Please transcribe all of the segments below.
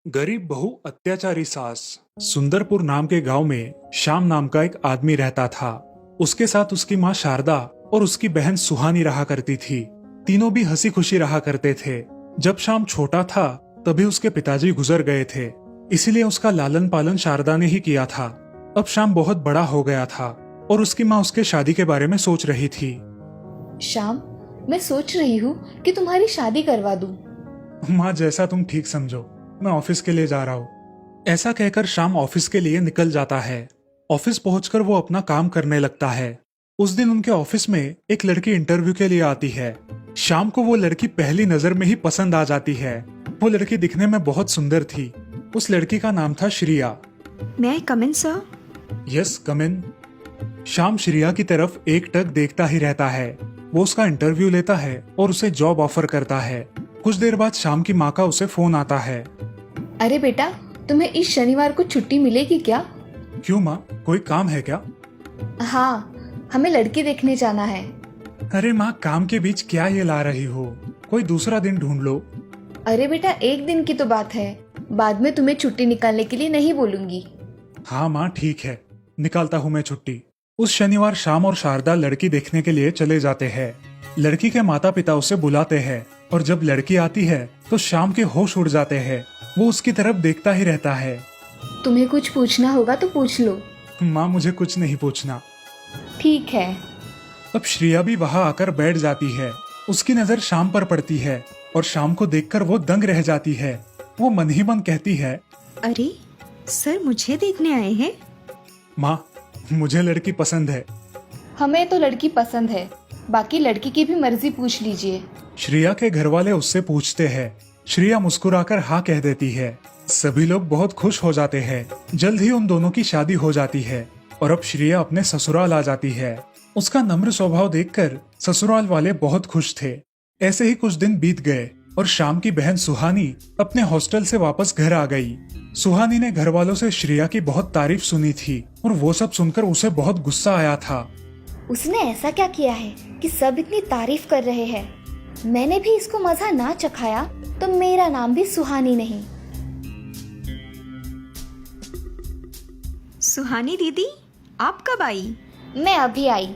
गरीब बहू अत्याचारी सास। सुंदरपुर नाम के गांव में श्याम नाम का एक आदमी रहता था। उसके साथ उसकी माँ शारदा और उसकी बहन सुहानी रहा करती थी। तीनों भी हंसी खुशी रहा करते थे। जब श्याम छोटा था तभी उसके पिताजी गुजर गए थे, इसीलिए उसका लालन पालन शारदा ने ही किया था। अब श्याम बहुत बड़ा हो गया था और उसकी माँ उसके शादी के बारे में सोच रही थी। श्याम, मैं सोच रही हूँ कि तुम्हारी शादी करवा दूं। माँ, जैसा तुम ठीक समझो, मैं ऑफिस के लिए जा रहा हूँ। ऐसा कहकर श्याम ऑफिस के लिए निकल जाता है। ऑफिस पहुंचकर वो अपना काम करने लगता है। उस दिन उनके ऑफिस में एक लड़की इंटरव्यू के लिए आती है। श्याम को वो लड़की पहली नजर में ही पसंद आ जाती है। वो लड़की दिखने में बहुत सुंदर थी। उस लड़की का नाम था Shriya. May I come in, sir? Yes, come in. Shyam Shriya की तरफ एक टक देखता ही रहता है। वो उसका इंटरव्यू लेता है और उसे जॉब ऑफर करता है। कुछ देर बाद श्याम की माँ का उसे फोन आता है। अरे बेटा, तुम्हें इस शनिवार को छुट्टी मिलेगी क्या? क्यों माँ, कोई काम है क्या? हाँ, हमें लड़की देखने जाना है। अरे माँ, काम के बीच क्या ये ला रही हो? कोई दूसरा दिन ढूंढ लो। अरे बेटा, एक दिन की तो बात है, बाद में तुम्हें छुट्टी निकालने के लिए नहीं बोलूंगी। हाँ माँ, ठीक है, निकालता हूँ मैं छुट्टी। उस शनिवार श्याम और शारदा लड़की देखने के लिए चले जाते हैं। लड़की के माता पिता उसे बुलाते हैं और जब लड़की आती है तो श्याम के होश उड़ जाते हैं। वो उसकी तरफ देखता ही रहता है। तुम्हें कुछ पूछना होगा तो पूछ लो। माँ, मुझे कुछ नहीं पूछना। ठीक है। अब श्रिया भी वहाँ आकर बैठ जाती है। उसकी नजर श्याम पर पड़ती है और श्याम को देखकर वो दंग रह जाती है। वो मन ही मन कहती है, अरे सर, मुझे देखने आए हैं? माँ, मुझे लड़की पसंद है। हमें तो लड़की पसंद है, बाकी लड़की की भी मर्जी पूछ लीजिए। श्रिया के घर वाले उससे पूछते हैं। श्रिया मुस्कुराकर हाँ कह देती है। सभी लोग बहुत खुश हो जाते हैं। जल्द ही उन दोनों की शादी हो जाती है और अब श्रिया अपने ससुराल आ जाती है। उसका नम्र स्वभाव देखकर ससुराल वाले बहुत खुश थे। ऐसे ही कुछ दिन बीत गए और शाम की बहन सुहानी अपने हॉस्टल से वापस घर आ गई। सुहानी ने घर वालों से श्रिया की बहुत तारीफ सुनी थी और वो सब सुनकर उसे बहुत गुस्सा आया था। उसने ऐसा क्या किया है कि सब इतनी तारीफ कर रहे हैं? मैंने भी इसको मजा ना चखाया तो मेरा नाम भी सुहानी नहीं। सुहानी दीदी, आप कब आई? मैं अभी आई।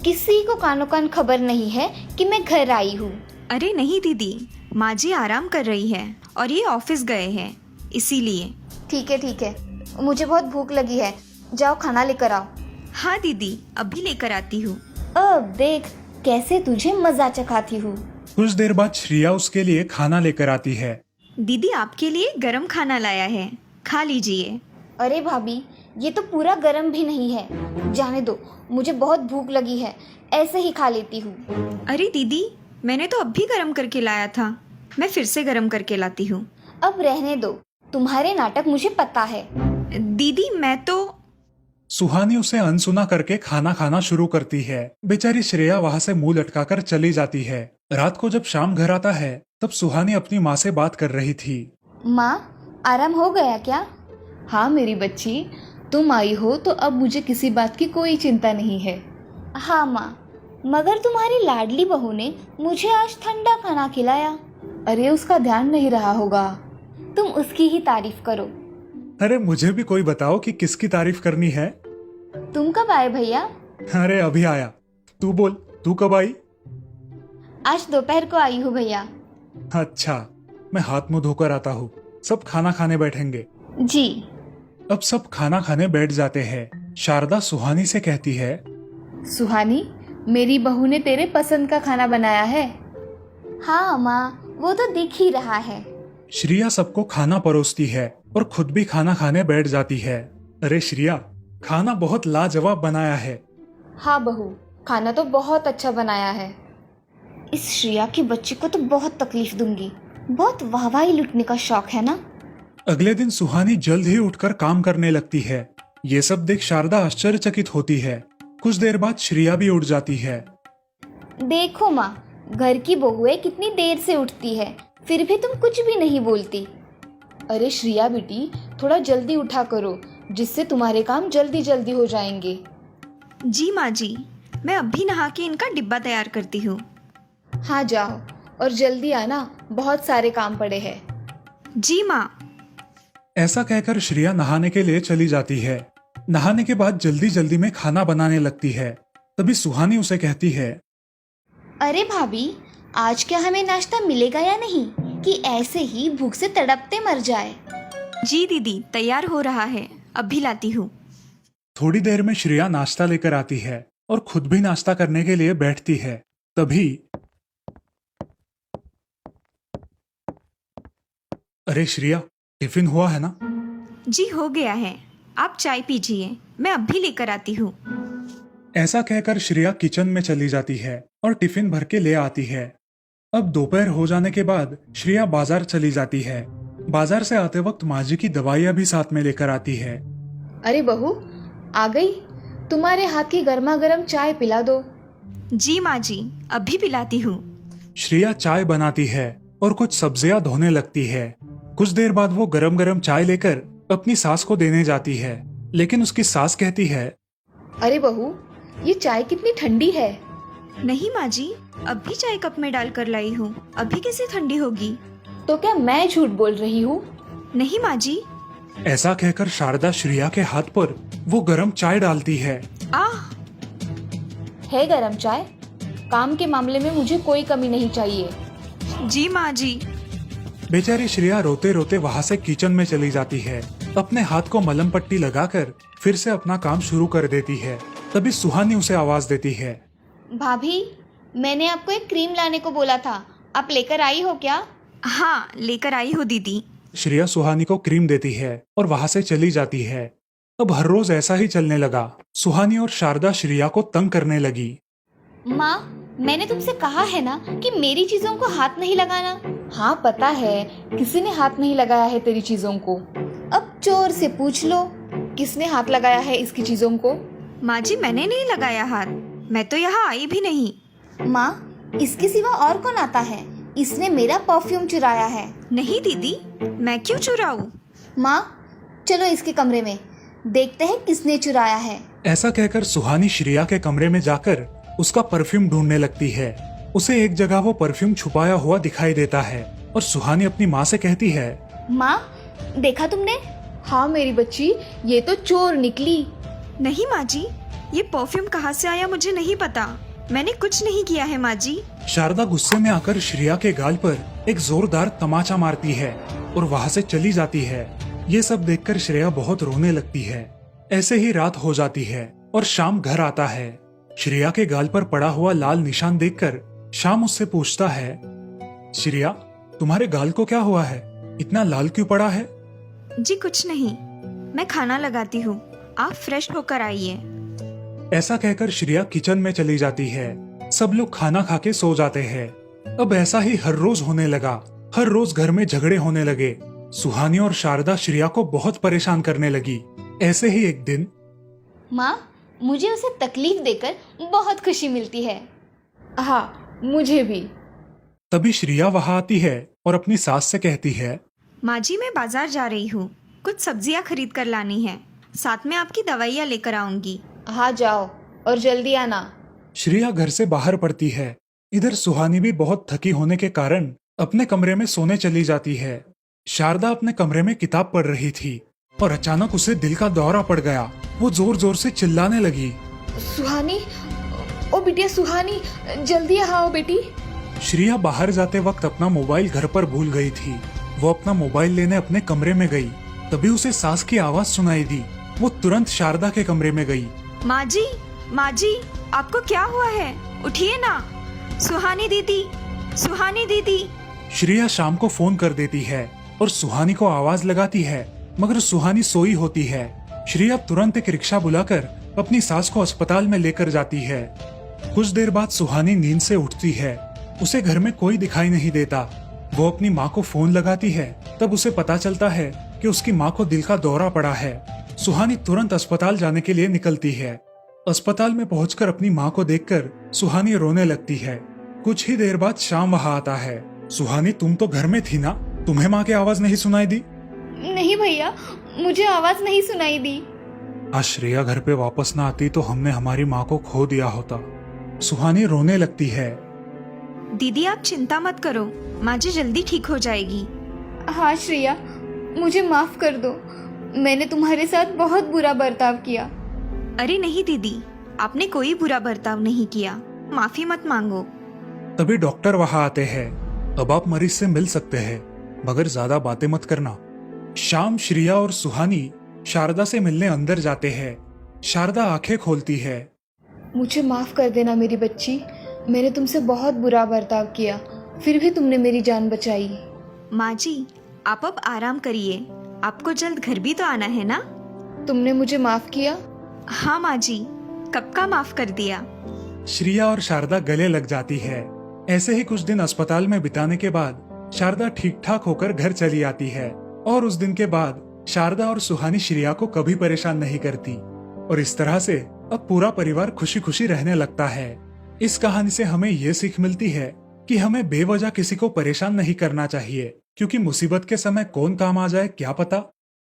किसी को कानो कान खबर नहीं है कि मैं घर आई हूँ। अरे नहीं दीदी, माँ जी आराम कर रही है और ये ऑफिस गए हैं, इसीलिए। ठीक है ठीक है, मुझे बहुत भूख लगी है, जाओ खाना लेकर आओ। हाँ दीदी, अभी लेकर आती हूँ। अब देख कैसे तुझे मजा चखाती हूँ। कुछ देर बाद श्रिया उसके लिए खाना लेकर आती है। दीदी आपके लिए गरम खाना लाया है, खा लीजिए। अरे भाभी, ये तो पूरा गरम भी नहीं है, जाने दो, मुझे बहुत भूख लगी है, ऐसे ही खा लेती हूँ। अरे दीदी, मैंने तो अभी गरम करके लाया था, मैं फिर से गरम करके लाती हूँ। अब रहने दो, तुम्हारे नाटक मुझे पता है। दीदी मैं तो। सुहानी उसे अनसुना करके खाना खाना शुरू करती है। बेचारी श्रेया वहाँ से मुंह लटकाकर चली जाती है। रात को जब शाम घर आता है तब सुहानी अपनी माँ से बात कर रही थी। माँ, आराम हो गया क्या? हाँ मेरी बच्ची, तुम आई हो तो अब मुझे किसी बात की कोई चिंता नहीं है। हाँ माँ, मगर तुम्हारी लाडली बहू ने मुझे आज ठंडा खाना खिलाया। अरे उसका ध्यान नहीं रहा होगा, तुम उसकी ही तारीफ करो। अरे मुझे भी कोई बताओ कि किसकी तारीफ करनी है। तुम कब आए भैया? अरे अभी आया। तू बोल, तू कब आई? आज दोपहर को आई हूँ भैया। अच्छा, मैं हाथ मुंह धोकर आता हूँ, सब खाना खाने बैठेंगे। जी। अब सब खाना खाने बैठ जाते हैं। शारदा सुहानी से कहती है, सुहानी, मेरी बहू ने तेरे पसंद का खाना बनाया है। हाँ माँ, वो तो दिख ही रहा है। श्रिया सबको खाना परोसती है और खुद भी खाना खाने बैठ जाती है। अरे श्रिया, खाना बहुत लाजवाब बनाया है। हाँ बहू, खाना तो बहुत अच्छा बनाया है। इस श्रिया की बच्ची को तो बहुत तकलीफ दूंगी, बहुत वाहवाही लुटने का शौक है ना। अगले दिन सुहानी जल्द ही उठकर काम करने लगती है। ये सब देख शारदा आश्चर्यचकित होती है। कुछ देर बाद श्रिया भी उठ जाती है। देखो माँ, घर की बहुएं कितनी देर से उठती है, फिर भी तुम कुछ भी नहीं बोलती। अरे श्रिया बेटी, थोड़ा जल्दी उठा करो, जिससे तुम्हारे काम जल्दी जल्दी हो जाएंगे। जी माँ जी, मैं अभी नहा के इनका डिब्बा तैयार करती हूँ। हाँ जाओ, और जल्दी आना, बहुत सारे काम पड़े हैं। जी माँ। ऐसा कहकर श्रेया नहाने के लिए चली जाती है। नहाने के बाद जल्दी जल्दी में खाना बनाने लगती है। तभी सुहानी उसे कहती है, अरे भाभी, आज क्या हमें नाश्ता मिलेगा या नहीं, कि ऐसे ही भूख से तड़पते मर जाए। जी दीदी, तैयार हो रहा है, अभी लाती हूँ। थोड़ी देर में श्रेया नाश्ता लेकर आती है और खुद भी नाश्ता करने के लिए बैठती है। तभी अरे श्रेया, टिफिन हुआ है ना? जी हो गया है, आप चाय पीजिए, मैं अभी लेकर आती हूँ। ऐसा कहकर श्रेया किचन में चली जाती है और टिफिन भर के ले आती है। अब दोपहर हो जाने के बाद श्रेया बाजार चली जाती है। बाजार से आते वक्त माँ जी की दवाइयाँ भी साथ में लेकर आती है। अरे बहू, आ गई, तुम्हारे हाथ की गर्मा गर्म चाय पिला दो। जी माँ जी, अभी पिलाती हूँ। श्रेया चाय बनाती है और कुछ सब्जियां धोने लगती है। कुछ देर बाद वो गरम गरम चाय लेकर अपनी सास को देने जाती है, लेकिन उसकी सास कहती है, अरे बहू, ये चाय कितनी ठंडी है। नहीं माँ जी, अभी चाय कप में डाल कर लाई हूँ, अभी कैसे ठंडी होगी? तो क्या मैं झूठ बोल रही हूँ? नहीं माँ जी। ऐसा कहकर शारदा श्रेया के हाथ पर वो गरम चाय डालती है। आह! है गरम चाय, काम के मामले में मुझे कोई कमी नहीं चाहिए। जी माँ जी। बेचारी श्रेया रोते रोते वहाँ से किचन में चली जाती है। अपने हाथ को मलहम पट्टी लगाकर फिर से अपना काम शुरू कर देती है। तभी सुहानी उसे आवाज देती है, भाभी, मैंने आपको एक क्रीम लाने को बोला था, आप लेकर आई हो क्या? हाँ, लेकर आई हूँ दीदी। श्रेया सुहानी को क्रीम देती है और वहाँ से चली जाती है। अब हर रोज ऐसा ही चलने लगा। सुहानी और शारदा श्रेया को तंग करने लगी। माँ, मैंने तुमसे कहा है ना कि मेरी चीजों को हाथ नहीं लगाना। हाँ पता है, किसी ने हाथ नहीं लगाया है तेरी चीजों को। अब चोर से पूछ लो, किसने हाथ लगाया है इसकी चीजों को। माँ जी, मैंने नहीं लगाया हाथ, मैं तो यहाँ आई भी नहीं। माँ, इसके सिवा और कौन आता है? इसने मेरा परफ्यूम चुराया है। नहीं दीदी, मैं क्यों चुराऊं? माँ, चलो इसके कमरे में, देखते हैं किसने चुराया है। ऐसा कहकर सुहानी श्रेया के कमरे में जाकर उसका परफ्यूम ढूंढने लगती है। उसे एक जगह वो परफ्यूम छुपाया हुआ दिखाई देता है और सुहानी अपनी माँ से कहती है, माँ, देखा तुमने? हाँ मेरी बच्ची, ये तो चोर निकली। नहीं माँ जी, ये परफ्यूम कहाँ से आया मुझे नहीं पता, मैंने कुछ नहीं किया है माँ जी। शारदा गुस्से में आकर श्रेया के गाल पर एक जोरदार तमाचा मारती है और वहाँ से चली जाती है। ये सब देखकर श्रेया बहुत रोने लगती है। ऐसे ही रात हो जाती है और शाम घर आता है। श्रेया के गाल पर पड़ा हुआ लाल निशान देखकर शाम उससे पूछता है, श्रेया, तुम्हारे गाल को क्या हुआ है? इतना लाल क्यों पड़ा है? जी कुछ नहीं, मैं खाना लगाती हूँ, आप फ्रेश होकर आइए। ऐसा कहकर श्रेया किचन में चली जाती है। सब लोग खाना खा के सो जाते हैं। अब ऐसा ही हर रोज होने लगा। हर रोज घर में झगड़े होने लगे। सुहानी और शारदा श्रेया को बहुत परेशान करने लगी। ऐसे ही एक दिन, माँ, मुझे उसे तकलीफ देकर बहुत खुशी मिलती है। हाँ, मुझे भी। तभी श्रेया वहाँ आती है और अपनी सास से कहती है, माँ जी, मैं बाजार जा रही हूँ, कुछ सब्जियाँ खरीद कर लानी है, साथ में आपकी दवाइयाँ लेकर आऊंगी। हाँ जाओ और जल्दी आना। श्रेया घर से बाहर पड़ती है। इधर सुहानी भी बहुत थकी होने के कारण अपने कमरे में सोने चली जाती है। शारदा अपने कमरे में किताब पढ़ रही थी और अचानक उसे दिल का दौरा पड़ गया। वो जोर जोर से चिल्लाने लगी, सुहानी, ओ बिटिया सुहानी, जल्दी आओ बेटी। श्रेया बाहर जाते वक्त अपना मोबाइल घर पर भूल गई थी। वो अपना मोबाइल लेने अपने कमरे में गई। तभी उसे सास की आवाज सुनाई दी। वो तुरंत शारदा के कमरे में गई। माँ जी, आपको क्या हुआ है? उठिए ना। सुहानी दीदी, सुहानी दीदी। श्रेया शाम को फोन कर देती है और सुहानी को आवाज लगाती है, मगर सुहानी सोई होती है। श्रेया तुरंत एक रिक्शा बुलाकर अपनी सास को अस्पताल में लेकर जाती है। कुछ देर बाद सुहानी नींद से उठती है। उसे घर में कोई दिखाई नहीं देता। वो अपनी माँ को फोन लगाती है। तब उसे पता चलता है कि उसकी माँ को दिल का दौरा पड़ा है। सुहानी तुरंत अस्पताल जाने के लिए निकलती है। अस्पताल में पहुंचकर अपनी माँ को देखकर सुहानी रोने लगती है। कुछ ही देर बाद शाम वहाँ आता है। सुहानी, तुम तो घर में थी ना, तुम्हें माँ की आवाज नहीं सुनाई दी? नहीं भैया, मुझे आवाज नहीं सुनाई दी। आज श्रेया घर पे वापस ना आती तो हमने हमारी माँ को खो दिया होता। सुहानी रोने लगती है। दीदी आप चिंता मत करो, माँ जी जल्दी ठीक हो जाएगी। हाँ श्रेया, मुझे माफ कर दो। मैंने तुम्हारे साथ बहुत बुरा बर्ताव किया। अरे नहीं दीदी, आपने कोई बुरा बर्ताव नहीं किया, माफी मत मांगो। तभी डॉक्टर वहां आते हैं। अब आप मरीज से मिल सकते हैं, मगर ज्यादा बातें मत करना। शाम श्रिया और सुहानी शारदा से मिलने अंदर जाते हैं। शारदा आंखें खोलती है। मुझे माफ कर देना मेरी बच्ची, मैंने तुमसे बहुत बुरा बर्ताव किया, फिर भी तुमने मेरी जान बचाई। माँ जी, आप अब आराम करिए, आपको जल्द घर भी तो आना है ना। तुमने मुझे माफ किया? हाँ माँ जी, कब का माफ कर दिया। श्रिया और शारदा गले लग जाती है। ऐसे ही कुछ दिन अस्पताल में बिताने के बाद शारदा ठीक ठाक होकर घर चली आती है और उस दिन के बाद शारदा और सुहानी श्रिया को कभी परेशान नहीं करती और इस तरह से अब पूरा परिवार खुशी खुशी रहने लगता है। इस कहानी से हमें ये सीख मिलती है कि हमें बेवजह किसी को परेशान नहीं करना चाहिए, क्योंकि मुसीबत के समय कौन काम आ जाए क्या पता।